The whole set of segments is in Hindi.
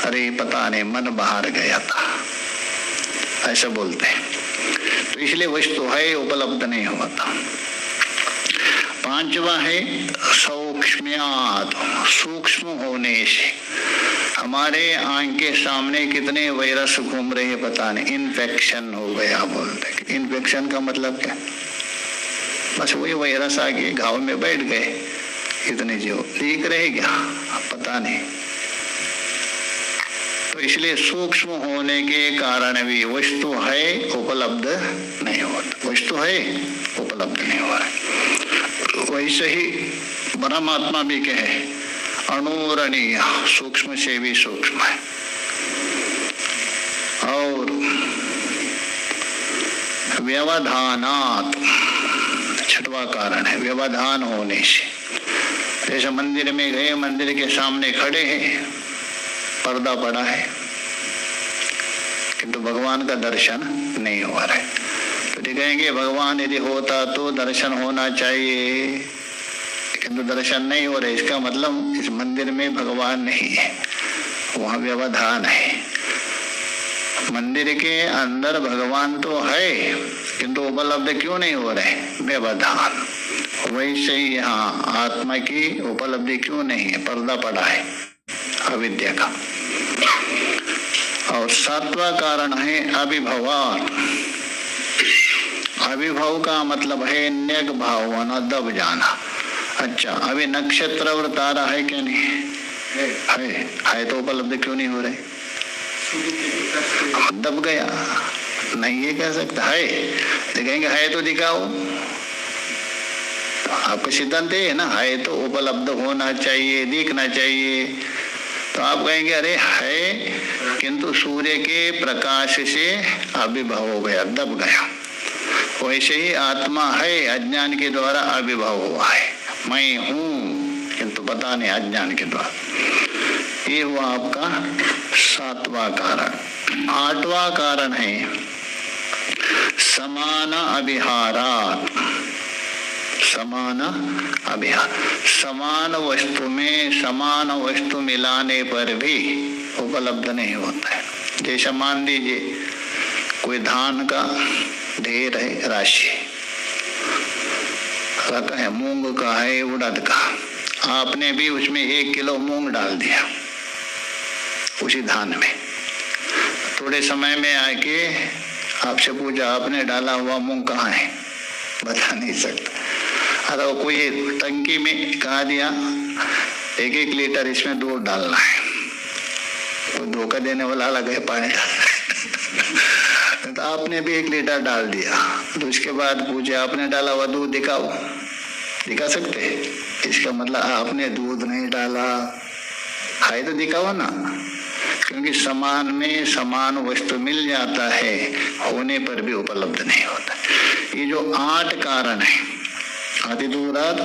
अरे पता नहीं मन बाहर गया था, ऐसा बोलते हैं। तो इसलिए वस्तु है, उपलब्ध नहीं हुआ था। पांचवा है सौक्ष्म्यात्, सूक्ष्म होने से। हमारे आंख के सामने कितने वायरस घूम रहे हैं पता नहीं, इन्फेक्शन हो गया बोलते हैं। इन्फेक्शन का मतलब क्या? बस वही वायरस आ गए, घाव में बैठ गए, इतने जो ठीक रहे क्या पता नहीं। तो इसलिए सूक्ष्म होने के कारण भी वस्तु है, उपलब्ध नहीं होता। वस्तु है, उपलब्ध नहीं हो रहा। वैसे ही परमात्मा भी कहे अणुरणीय, सूक्ष्म से भी सूक्ष्म है। और व्यवधानात्, छठवां कारण है व्यवधान होने से। जैसे मंदिर में गए, मंदिर के सामने खड़े हैं, पर्दा पड़ा है, किंतु भगवान का दर्शन नहीं हो रहा है। तो कहेंगे भगवान यदि होता तो दर्शन होना चाहिए, किंतु दर्शन नहीं हो रहा। इसका मतलब इस मंदिर में भगवान नहीं है, वहाँ व्यवधान है। मंदिर के अंदर भगवान तो है, किंतु उपलब्ध क्यों नहीं हो रहे? व्यवधान। वैसे ही यहाँ आत्मा की उपलब्धि क्यों नहीं है? पर्दा पड़ा है अविद्या का। और सातवां कारण है अभिभवात। अभिभव का मतलब है न्यग भाव होना, दब जाना। अच्छा, अभी नक्षत्र और तारा है क्या? नहीं है तो उपलब्ध क्यों नहीं हो रहे? दब गया, नहीं ये कह सकता है। कहेंगे है तो दिखाओ, आपका सिद्धांत है ना, है तो उपलब्ध होना चाहिए, दिखना चाहिए। तो आप कहेंगे अरे है, किंतु सूर्य के प्रकाश से आविर्भाव हो गया, दब गया। वैसे ही आत्मा है, अज्ञान के द्वारा आविर्भाव हुआ है, मैं हूँ, किंतु पता नहीं अज्ञान के द्वारा। ये हुआ आपका सातवां कारण। आठवां कारण है समान अभिहारात्। समान अभिहार, समान वस्तु में समान वस्तु मिलाने पर भी उपलब्ध नहीं होता है। जैसे मान लीजिए कोई धान का ढेर है, राशि का है, मूंग का है, उड़द का, आपने भी उसमें 1 किलो मूंग डाल दिया उसी धान में। थोड़े समय में आके आपसे पूछा आपने डाला हुआ मूंग कहाँ है? बता नहीं सकता। अरे कोई टंकी में कहा दिया 1-1 लीटर इसमें दूध डालना है, तो धोखा देने वाला अलग है पानी तो आपने भी 1 लीटर डाल दिया, तो उसके बाद पूछे आपने डाला हुआ दूध दिखाओ, दिखा सकते? इसका मतलब आपने दूध नहीं डाला है तो दिखाओ ना, क्योंकि समान में समान वस्तु मिल जाता है, होने पर भी उपलब्ध नहीं होता। ये जो 8 कारण है, अतिदूरात्,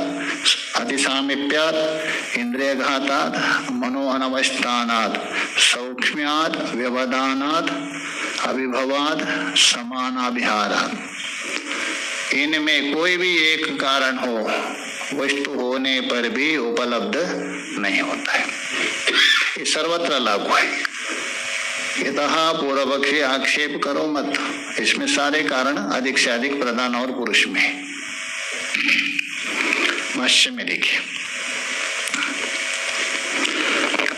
अतिसामीप्यात्, इंद्रियघातात्, मनो अनवस्थानात्, सौक्ष्म्यात्, व्यवधानात्, अभिभवात्, समानाभिहारात्, इनमें कोई भी एक कारण हो, वस्तु होने पर भी उपलब्ध नहीं होता है। ये सर्वत्र लागू है। यतः पूर्व पक्षी आक्षेप करो मत, इसमें सारे कारण अधिक से अधिक प्रधान और पुरुष में। भाष्य में देखिए,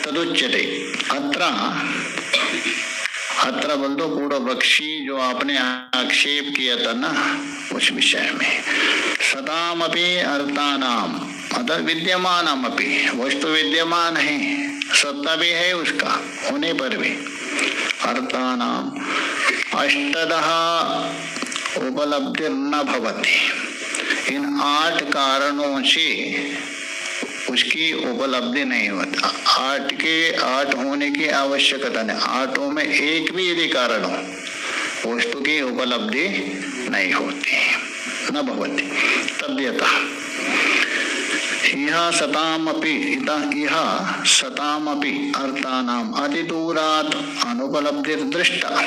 तदुच्यते अत्र बोल दो पूर्व पक्षी जो आपने आक्षेप किया था ना उस विषय में, सदामपि अर्थानाम, अतः विद्यमानम अपि, वस्तु विद्यमान है, सत्ता भी है उसका, होने पर भी अर्थानाम अष्टदः उपलब्धि न भवति। इन 8 कारणों से उसकी उपलब्धि नहीं होता। 8 के 8 होने की आवश्यकता नहीं, 8 में एक भी यदि कारण हो वस्तु की उपलब्धि नहीं होती, न भवति। तद्यतः यह सतामपि अर्थानाम अतिदूरात् अनुपलब्धि दृष्टा।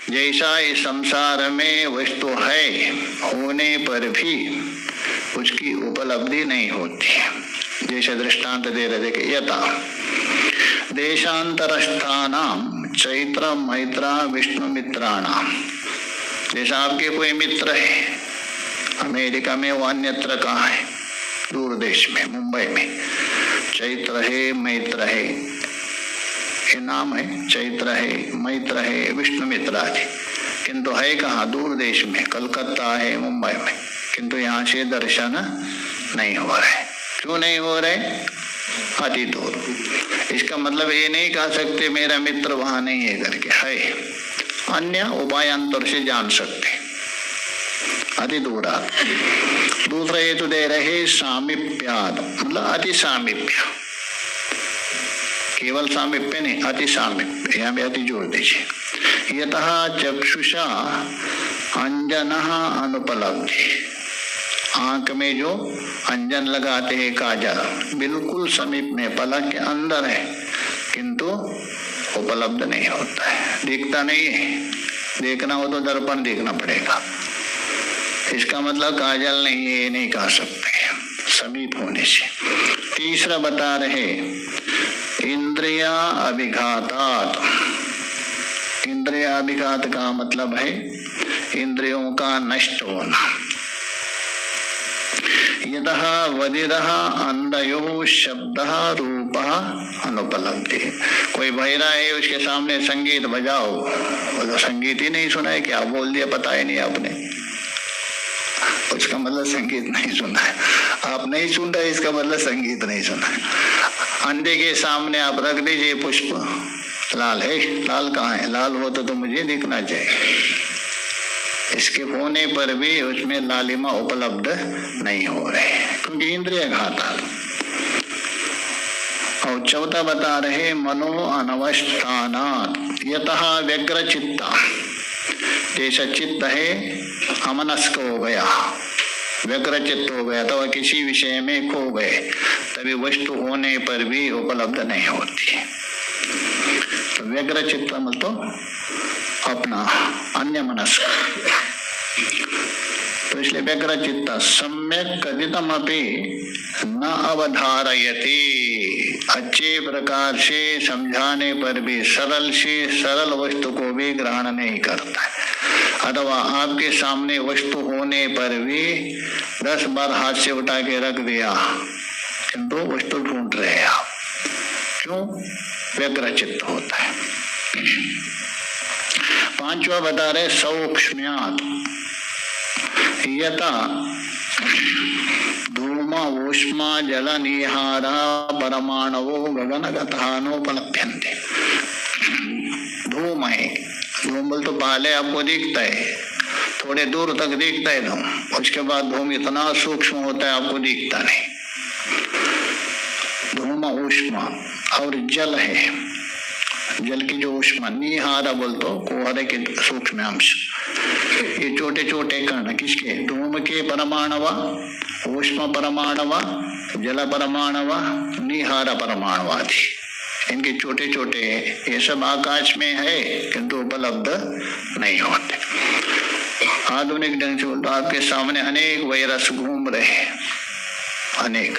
जैसा इस संसार में वस्तु है, होने पर भी उसकी उपलब्धि नहीं होती। जैसे दृष्टांत दे रहे थे, यथा देशांतरस्थानाम चैत्र मैत्रा विष्णु मित्राणाम। जैसा आपके कोई मित्र है अमेरिका में, वो अन्यत्र कहाँ है, दूर देश में, मुंबई में, चैत्र है मैत्र है, ये नाम है, चैत्र है मैत्र है विष्णु मित्र आदि, किंतु है कहाँ, दूर देश में, कलकत्ता है, मुंबई में, किंतु यहाँ से दर्शन नहीं हो रहे। क्यों नहीं हो रहे? अति दूर। इसका मतलब ये नहीं कह सकते मेरा मित्र वहां नहीं है करके, है, अन्य उपायांतर से जान सकते, अति दूर। दूसरा ये तो दे रहे सामीप्याद, मतलब अति सामीप्य, केवल सामीप्य नहीं, अति सामीप्य, यहाँ भी अति जोड़ दीजिए। यतः चक्षुषा अंजनः अनुपलब्धि, आंख में जो अंजन लगाते हैं काजल, बिल्कुल समीप में, पलक के अंदर है, किंतु उपलब्ध नहीं होता है, दिखता नहीं है। देखना हो तो दर्पण देखना पड़ेगा। इसका मतलब काजल नहीं है, ये नहीं कह सकते समीप होने से। तीसरा बता रहे इंद्रिया अभिघातात। इंद्रिया अभिघात का मतलब है इंद्रियों का नष्ट होना। यतः वदिरः अंधयो शब्दः रूपः अनुपलब्धि। कोई बहिरा है, उसके सामने संगीत बजाओ, वो तो संगीत ही नहीं सुना है, क्या बोल दिया पता ही नहीं आपने, उसका मतलब संगीत नहीं सुना है। आप नहीं सुन रहे, इसका मतलब संगीत नहीं सुना है। अंधे के सामने आप रख दीजिए पुष्प, लाल है, लाल कहाँ है, लाल हो तो मुझे दिखना चाहिए, इसके होने पर भी उसमें लालिमा उपलब्ध नहीं हो रहे, क्योंकि इंद्रिय घाता। और चौथा बता रहे मनो अनवस्थानात्। यतः व्यग्र चित्ता, जैसा चित्त है अमनस्क हो गया, व्यग्र चित्त हो गया, तो किसी विषय में खो गए, तभी वस्तु होने पर भी उपलब्ध नहीं होती। तो व्यग्र चित्त मतलब अपना अन्य मनस्क, तो इसलिए व्यग्र चित्त सम्यक कथितम अपि न अवधारयति। अच्छे प्रकार से समझाने पर भी सरल से सरल वस्तु को भी ग्रहण नहीं करता है, अथवा आपके सामने वस्तु होने पर भी 10 बार हाथ से उठा के रख दिया, किंतु वस्तु ढूंढ रहे हैं आप। क्यों? व्यग्र चित्त होता है। पांचवा बता रहे सौक्ष्म्यात्। यथा धूमा ऊष्मा जल निहारा परमाणवो गगनगतानोपलभ्यन्ते। धूम है, धूम बोल तो पहले आपको दिखता है, थोड़े दूर तक दिखता है धूम, उसके बाद धूम इतना सूक्ष्म होता है आपको दिखता नहीं। धूमा ऊष्मा और जल है, जल की जो ऊष्मा, निहारा बोल तो कोहरे के सूक्ष्म अंश, ये छोटे छोटे कण किसके? धूम के परमाणुवा, ऊष्मा परमाणुवा, जल परमाणुवा, निहारा परमाणुवा आदि, इनके छोटे छोटे, ये सब आकाश में है किंतु उपलब्ध नहीं होते। आधुनिक ढंग से बोलते आपके सामने अनेक वायरस घूम रहे, अनेक,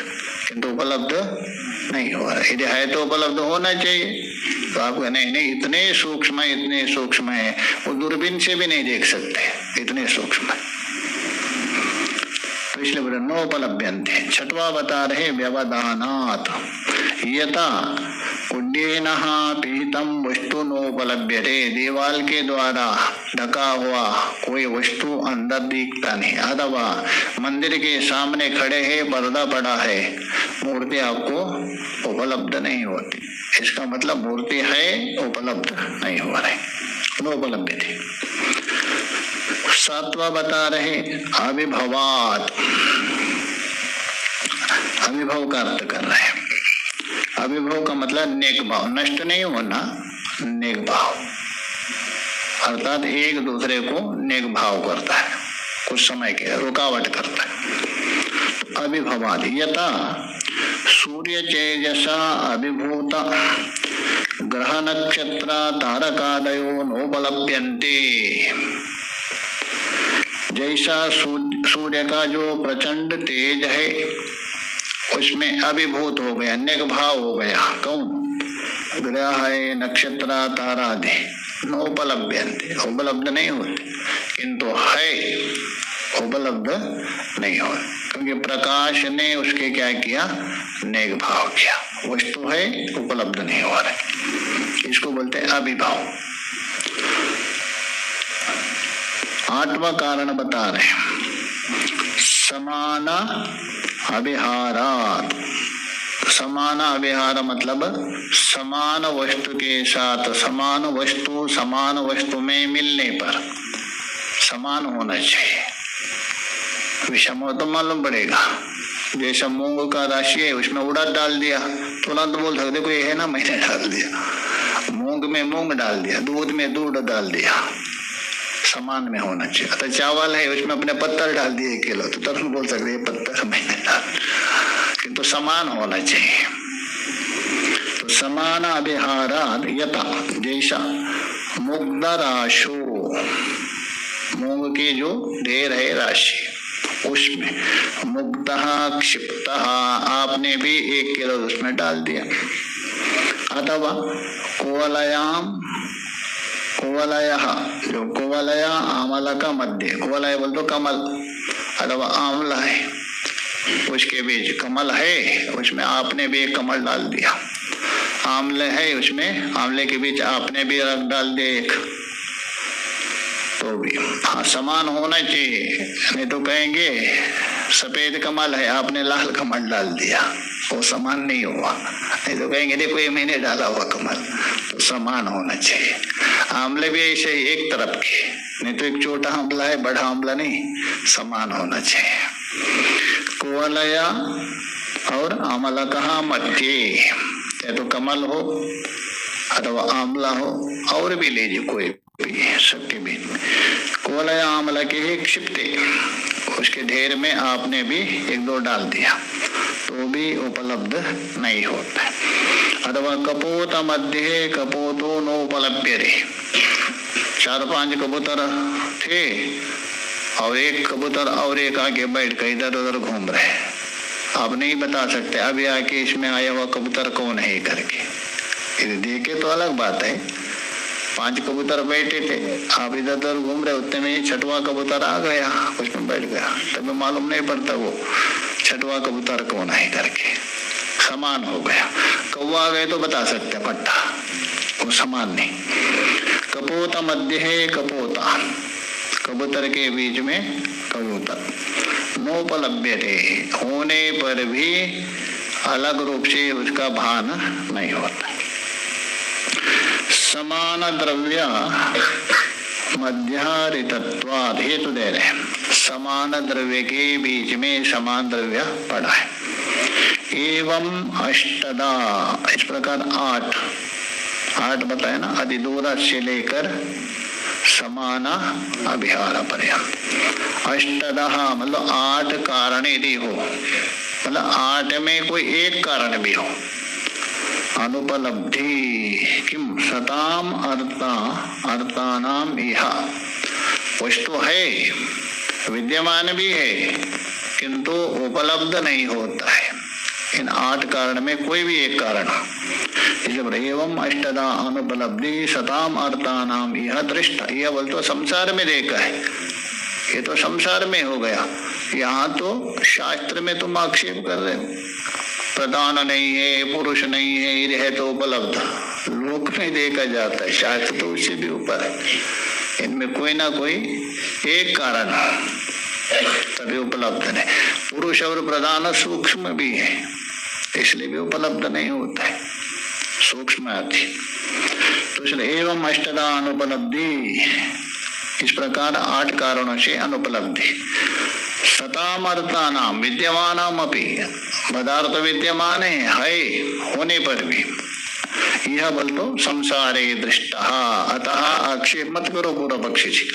किंतु उपलब्ध नहीं हो रहा। यदि है तो उपलब्ध होना चाहिए, तो आपको नहीं इतने सूक्ष्म है, इतने सूक्ष्म है, वो दूरबीन से भी नहीं देख सकते, इतने सूक्ष्म है। तो इसलिए बोले नोपलभ्यन्ते। छठवा बता रहे व्यवधानात्। यथा उड्डयनः पीतम वस्तु नोपलभ्यते। दीवाल के द्वारा ढका हुआ कोई वस्तु अंदर दिखता नहीं, अथवा मंदिर के सामने खड़े है, पर्दा पड़ा है, मूर्ति आपको उपलब्ध नहीं होती। इसका मतलब मूर्ति है, उपलब्ध नहीं हो रही, नोपलब्ध थी। सातवां बता रहे अविभवात। अविभव का अर्थ कर रहे हैं। अविभव का मतलब नेक भाव, नष्ट नहीं होना, नेक भाव, अर्थात एक दूसरे को नेक भाव करता है, कुछ समय के रुकावट करता है। अविभवाद। यथा सूर्य तेजसा अभिभूत ग्रह नक्षत्र तारकादयो नोपलभ्यन्ते। जैसा सूर्य का जो प्रचंड तेज है उसमें अभिभूत हो गया, नेक भाव हो गया। कौन? ग्रह है, नक्षत्र, तारा आदि नोपलभ्यन्ते, उपलब्ध नहीं होते, किंतु है उपलब्ध नहीं हो, क्योंकि प्रकाश ने उसके क्या किया, नेग भाव किया। वस्तु है उपलब्ध नहीं हो रहे, इसको बोलते हैं अभिभाव। आठवां कारण बता रहे हैं, समान अभिहारात। समान अभिहार मतलब समान वस्तु के साथ समान वस्तु में मिलने पर समान होना चाहिए। विषम हो तो मालूम पड़ेगा, जैसा मूंग का राशि है उसमें उड़द डाल दिया, तुरंत बोल सकते कोई है ना, मैंने डाल दिया। मूंग में मूंग डाल दिया, दूध में दूध डाल दिया, समान में होना चाहिए। अतः चावल है उसमें अपने पत्थर डाल दिए 1 किलो, तो तुरंत बोल सकते ये पत्थर मैंने डाल, किंतु समान होना चाहिए। तो समान अभिहाराद यथा, जैसा मुग्ध राशो, मूंग की जो ढेर है राशि उसमें, मुग्ध क्षिप्त, आपने भी 1 किलो उसमें डाल दिया। अथवा कुवलयाम, कुवलय जो कुवलय आमला का मध्य, कुवलय बोल दो कमल, अथवा आंवला है उसके बीच कमल है, उसमें आपने भी 1 कमल डाल दिया। आंवले है उसमें, आंवले के बीच आपने भी रख डाल दिया 1, तो भी हाँ समान होना चाहिए। नहीं तो कहेंगे सफेद कमल है आपने लाल कमल डाल दिया, वो समान नहीं हुआ। नहीं तो कहेंगे देखो ये मैंने डाला हुआ कमल, तो समान होना चाहिए। आंवले भी ऐसे ही एक तरफ के, नहीं तो एक छोटा आंवला है बड़ा आंवला नहीं, समान होना चाहिए। कुवलया और आंवला कहा मध्य, या तो कमल हो अथवा आंवला हो, और भी लीजिए कोई भी, सबके बीच में। कुवलया आंवला के ही क्षिप्ते, उसके ढेर में आपने भी 1-2 डाल दिया, तो भी उपलब्ध नहीं होता। अथवा कपोत मध्य कपोतो नोपलभ्यते, 4-5 कबूतर थे और 1 कबूतर और एक आगे बैठ कर इधर उधर घूम रहे, आप नहीं बता सकते अभी आके इसमें आया हुआ कबूतर कौन है करके, इधर देखे तो अलग बात है। 5 कबूतर बैठे थे, आप इधर उधर घूम रहे, उतने में 6वां कबूतर आ गया, उसमें बैठ गया, तब मालूम नहीं पड़ता वो 6वां कबूतर कौन है करके, समान हो गया। कौवा आ गए तो बता सकते पट्टा, वो समान नहीं। कपोत मध्य है कपोता, कबूतर के बीच में कबूतर, नोपलभ्यते, होने पर भी अलग रूप से उसका भान नहीं होता। समान द्रव्य मध्यारितत्वाद, हेतु दे रहे हैं, समान द्रव्य के बीच में समान द्रव्य पड़ा है। एवं अष्टदा, इस प्रकार 8 बताए ना, अधिदूर से लेकर समान अभिहार पर्यंत। अष्टदा मतलब 8 कारण यदि हो, मतलब 8 में कोई एक कारण भी हो, अनुपलब्धि किम सताम अर्थानाम इहा, वस्तु है विद्यमान भी है किंतु उपलब्ध नहीं होता है, इन 8 कारण में कोई भी एक कारण। इसलिए एवं अष्टदा अनुपलब्धि सताम अर्थानाम यह दृष्टा, यह बोल तो संसार में देखा है, ये तो संसार में हो गया, यहाँ तो शास्त्र में तुम आक्षेप कर रहे हो, प्रधान नहीं है, पुरुष नहीं है, ये है तो उपलब्ध, लोक में देखा जाता है, शास्त्र तो उससे भी ऊपर है, इनमें कोई ना कोई एक कारण तभी उपलब्ध नहीं। पुरुष और प्रधान सूक्ष्म भी है, इसलिए भी उपलब्ध नहीं होता है, सूक्ष्म आदि। तो इसलिए एवं अष्टदा अनुपलब्धि, इस प्रकार 8 कारणों से अनुपलब्धि। सतामर्था नाम विद्यमानाम अपि, पदार्थ विद्यमान है होने पर भी, यह बल तो संसारे दृष्टा, अतः आक्षेप मत करो पूर्व पक्षी जी,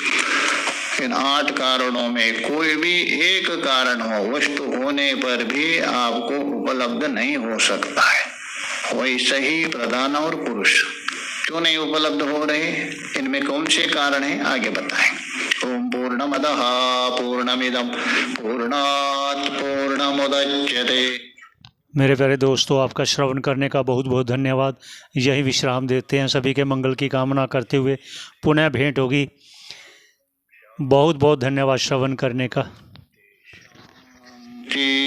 इन 8 कारणों में कोई भी एक कारण हो, वस्तु होने पर भी आपको उपलब्ध नहीं हो सकता है। वैसे ही प्रधान और पुरुष क्यों नहीं उपलब्ध हो रहे, इनमें कौन से कारण है आगे बताएं। ओम पूर्णमदः पूर्णमिदं पूर्णात् पूर्णमुदच्यते मेरे प्यारे दोस्तों, आपका श्रवण करने का बहुत बहुत धन्यवाद। यही विश्राम देते हैं, सभी के मंगल की कामना करते हुए पुनः भेंट होगी। बहुत बहुत धन्यवाद श्रवण करने का। जी।